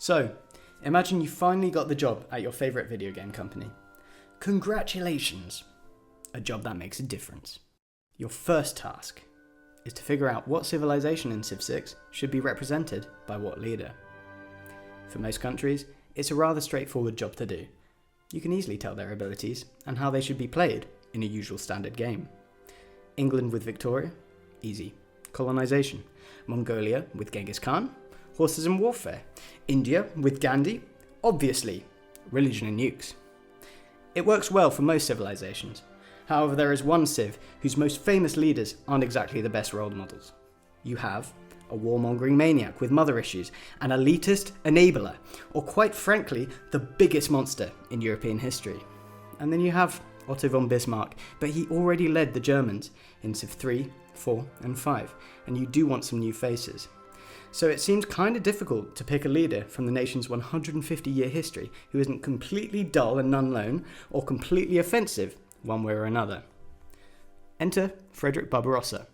So, imagine you finally got the job at your favourite video game company. Congratulations! A job that makes a difference. Your first task is to figure out what civilization in Civ 6 should be represented by what leader. For most countries, it's a rather straightforward job to do. You can easily tell their abilities and how they should be played in a usual standard game. England with Victoria? Easy. Colonization. Mongolia with Genghis Khan? Horses and warfare. India with Gandhi? Obviously. Religion and nukes. It works well for most civilizations. However, there is one civ whose most famous leaders aren't exactly the best role models. You have a warmongering maniac with mother issues, an elitist enabler, or quite frankly, the biggest monster in European history. And then you have Otto von Bismarck, but he already led the Germans in Civ 3, 4 and 5, and you do want some new faces. So it seems kind of difficult to pick a leader from the nation's 150-year history who isn't completely dull and unknown, or completely offensive one way or another. Enter Frederick Barbarossa.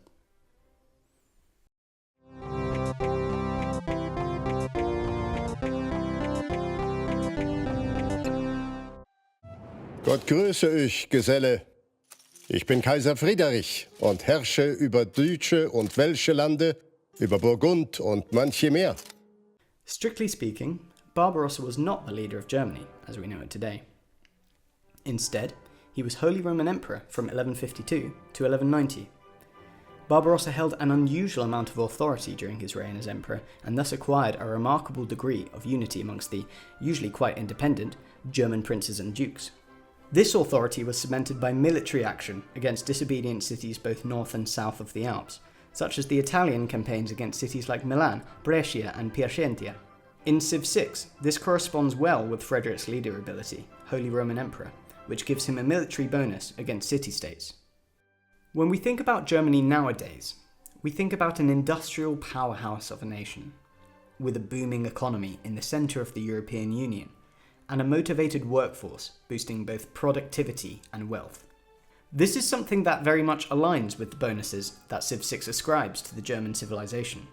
Gott grüße euch, Geselle. Ich bin Kaiser Friedrich und herrsche über deutsche und welsche Lande, über Burgund und manche mehr. Strictly speaking, Barbarossa was not the leader of Germany as we know it today. Instead, he was Holy Roman Emperor from 1152 to 1190. Barbarossa held an unusual amount of authority during his reign as emperor, and thus acquired a remarkable degree of unity amongst the, usually quite independent, German princes and dukes. This authority was cemented by military action against disobedient cities both north and south of the Alps, such as the Italian campaigns against cities like Milan, Brescia and Piacenza. In Civ 6, this corresponds well with Frederick's leader ability, Holy Roman Emperor, which gives him a military bonus against city-states. When we think about Germany nowadays, we think about an industrial powerhouse of a nation, with a booming economy in the centre of the European Union, and a motivated workforce boosting both productivity and wealth. This is something that very much aligns with the bonuses that Civ 6 ascribes to the German civilization.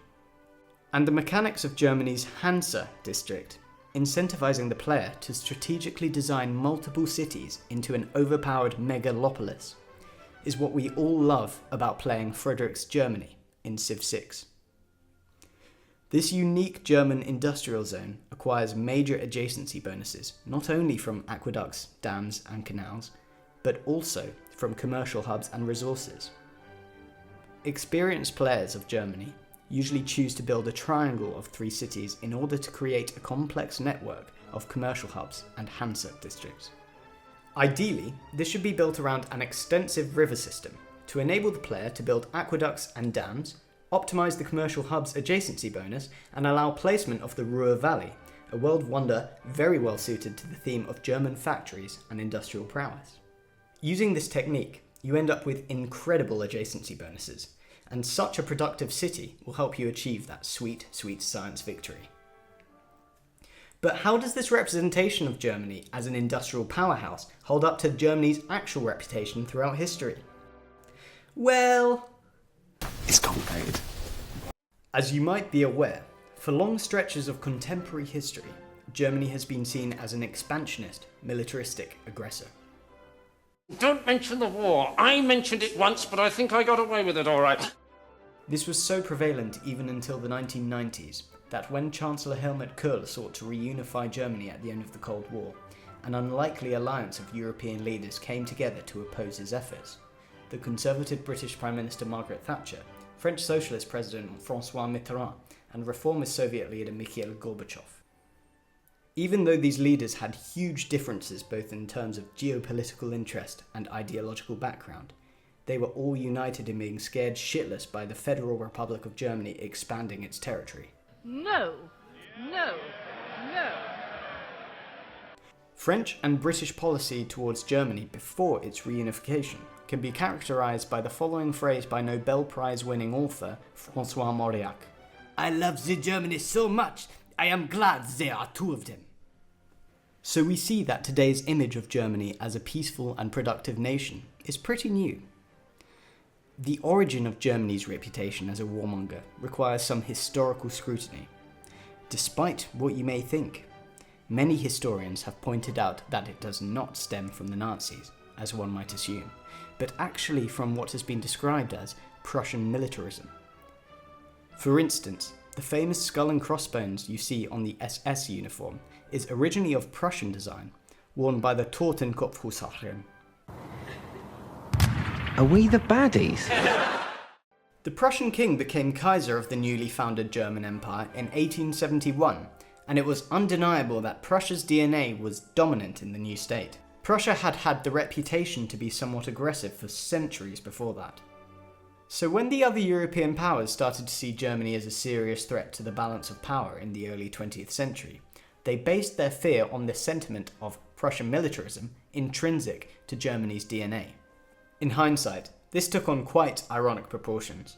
And the mechanics of Germany's Hansa district, incentivizing the player to strategically design multiple cities into an overpowered megalopolis, is what we all love about playing Frederick's Germany in Civ 6. This unique German industrial zone acquires major adjacency bonuses, not only from aqueducts, dams and canals, but also from commercial hubs and resources. Experienced players of Germany usually choose to build a triangle of 3 cities in order to create a complex network of commercial hubs and Hansa districts. Ideally, this should be built around an extensive river system to enable the player to build aqueducts and dams, optimize the commercial hub's adjacency bonus, and allow placement of the Ruhr Valley, a world wonder very well suited to the theme of German factories and industrial prowess. Using this technique, you end up with incredible adjacency bonuses, and such a productive city will help you achieve that sweet, sweet science victory. But how does this representation of Germany as an industrial powerhouse hold up to Germany's actual reputation throughout history? Well, it's complicated. As you might be aware, for long stretches of contemporary history, Germany has been seen as an expansionist, militaristic aggressor. Don't mention the war. I mentioned it once, but I think I got away with it all right. This was so prevalent even until the 1990s, that when Chancellor Helmut Kohl sought to reunify Germany at the end of the Cold War, an unlikely alliance of European leaders came together to oppose his efforts. The Conservative British Prime Minister Margaret Thatcher, French Socialist President François Mitterrand, and reformist Soviet leader Mikhail Gorbachev. Even though these leaders had huge differences both in terms of geopolitical interest and ideological background, they were all united in being scared shitless by the Federal Republic of Germany expanding its territory. No, no, no. French and British policy towards Germany before its reunification can be characterized by the following phrase by Nobel Prize-winning author François Mauriac. "I love the Germany so much, I am glad there are 2 of them." So we see that today's image of Germany as a peaceful and productive nation is pretty new. The origin of Germany's reputation as a warmonger requires some historical scrutiny. despite what you may think. Many historians have pointed out that it does not stem from the Nazis, as one might assume, but actually from what has been described as Prussian militarism. For instance, the famous skull and crossbones you see on the SS uniform is originally of Prussian design, worn by the Totenkopfhusaren. Are we the baddies? The Prussian king became Kaiser of the newly founded German Empire in 1871, and it was undeniable that Prussia's DNA was dominant in the new state. Prussia had had the reputation to be somewhat aggressive for centuries before that. So when the other European powers started to see Germany as a serious threat to the balance of power in the early 20th century, they based their fear on the sentiment of Prussian militarism intrinsic to Germany's DNA. In hindsight, this took on quite ironic proportions.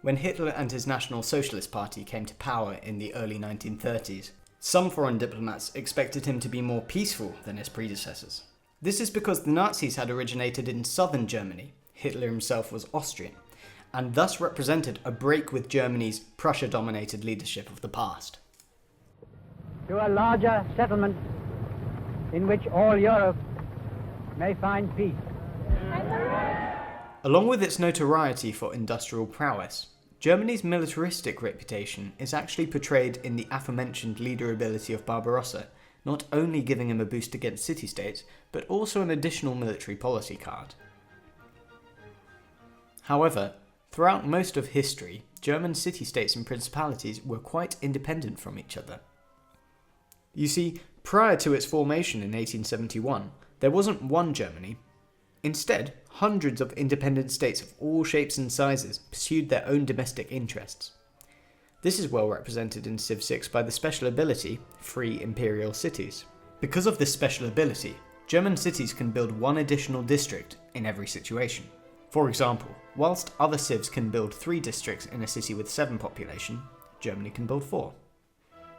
When Hitler and his National Socialist Party came to power in the early 1930s, some foreign diplomats expected him to be more peaceful than his predecessors. This is because the Nazis had originated in southern Germany, Hitler himself was Austrian, and thus represented a break with Germany's Prussia-dominated leadership of the past. To a larger settlement in which all Europe may find peace. Along with its notoriety for industrial prowess, Germany's militaristic reputation is actually portrayed in the aforementioned leaderability of Barbarossa, not only giving him a boost against city-states, but also an additional military policy card. However, throughout most of history, German city-states and principalities were quite independent from each other. You see, prior to its formation in 1871, there wasn't one Germany. Instead, hundreds of independent states of all shapes and sizes pursued their own domestic interests. This is well represented in Civ 6 by the special ability, Free Imperial Cities. Because of this special ability, German cities can build one additional district in every situation. For example, whilst other civs can build 3 districts in a city with 7 population, Germany can build 4.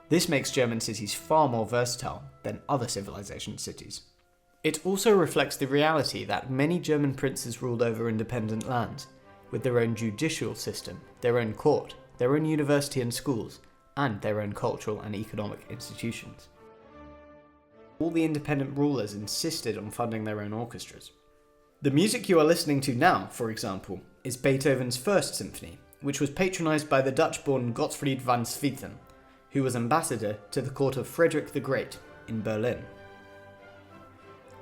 This makes German cities far more versatile than other civilization cities. It also reflects the reality that many German princes ruled over independent lands, with their own judicial system, their own court, their own university and schools, and their own cultural and economic institutions. All the independent rulers insisted on funding their own orchestras. The music you are listening to now, for example, is Beethoven's First Symphony, which was patronised by the Dutch-born Gottfried van Swieten, who was ambassador to the court of Frederick the Great in Berlin.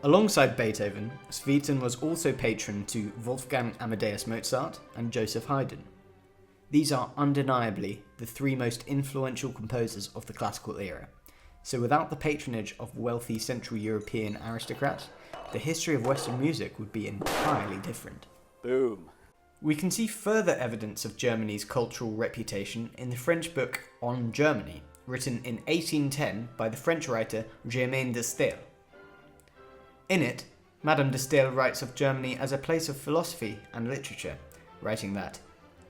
Alongside Beethoven, Swieten was also patron to Wolfgang Amadeus Mozart and Joseph Haydn. These are undeniably the 3 most influential composers of the classical era, so without the patronage of wealthy Central European aristocrats, the history of Western music would be entirely different. Boom. We can see further evidence of Germany's cultural reputation in the French book On Germany, written in 1810 by the French writer Germaine de Staël. In it, Madame de Staël writes of Germany as a place of philosophy and literature, writing that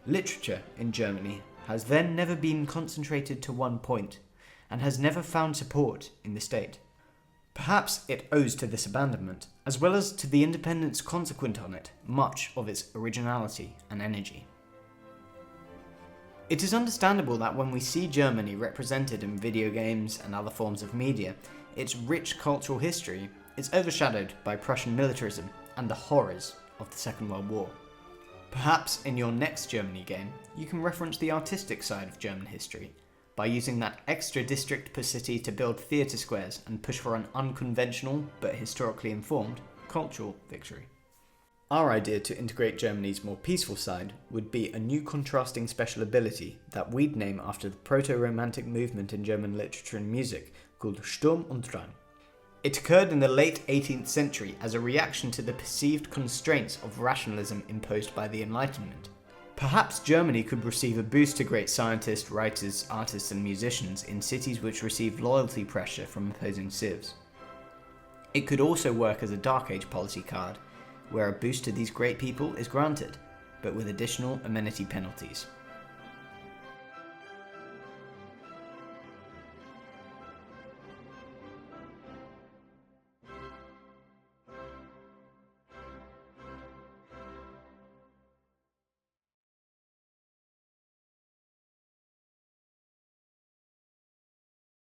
literature in Germany has then never been concentrated to one point, and has never found support in the state. Perhaps it owes to this abandonment, as well as to the independence consequent on it, much of its originality and energy. It is understandable that when we see Germany represented in video games and other forms of media, its rich cultural history is overshadowed by Prussian militarism and the horrors of the Second World War. Perhaps in your next Germany game, you can reference the artistic side of German history, by using that extra district per city to build theatre squares and push for an unconventional, but historically informed, cultural victory. Our idea to integrate Germany's more peaceful side would be a new contrasting special ability that we'd name after the proto-romantic movement in German literature and music called Sturm und Drang. It occurred in the late 18th century as a reaction to the perceived constraints of rationalism imposed by the Enlightenment. Perhaps Germany could receive a boost to great scientists, writers, artists and musicians in cities which received loyalty pressure from opposing civs. It could also work as a Dark Age policy card, where a boost to these great people is granted, but with additional amenity penalties.